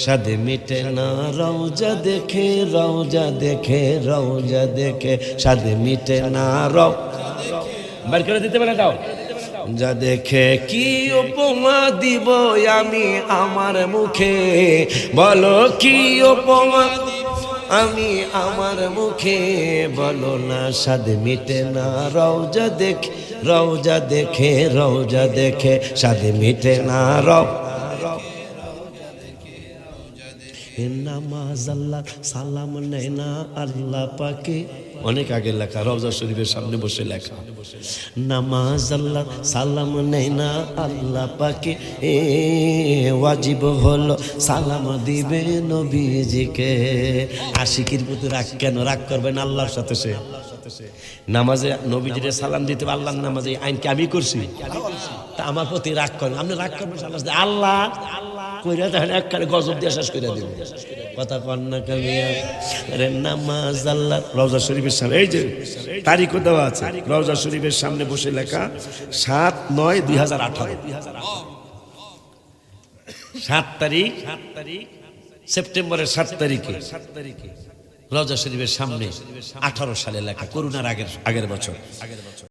সাদে মিটে না রওজা দেখে, রওজা দেখে, রওজা দেখে, সাদে মিটে না বার করে দিতে পারে দাও। যা দেখে কি উপমা দিব আমি আমার মুখে, বলো কি উপমা আমি আমার মুখে, বলো না সাদে মিটে না রওজা দেখে, রওজা দেখে, রওজা দেখে, সাদে মিটে না নামাজ আল্লাহ সালাম নেয় না আল্লাহ পাকে। অনেক আগে লেখা, রওজা শরীফের সামনে বসে লেখা। নামাজ আল্লাহ সালাম নেয় না আল্লাহ পাকে, ওয়াজিব হলো সালাম দিবে নবীজিকে। আশিকির প্রতি রাগ কেন? রাগ করবেন আল্লাহর সাথে। সে নামাজে নবীজিরে সালাম দিতে, আল্লাহর নামাজে আইন কি আমি করছি? তা আমার প্রতি রাগ করেন, আপনি রাগ করবেন আল্লাহ কইরা তাহলে একবারে গজব দিয়ে শেষ করে দিব। কথা কন না কামিয়া রে। নামাজ আল্লাহ রওজা শরীফের সামনে, এই যে তারিখও দেওয়া আছে, রওজা শরীফের সামনে বসে লেখা 7/9/2018, 7 তারিখ সেপ্টেম্বরের 7 তারিখে রওজা শরীফের সামনে 18 সালে লেখা, করোনার আগের বছর।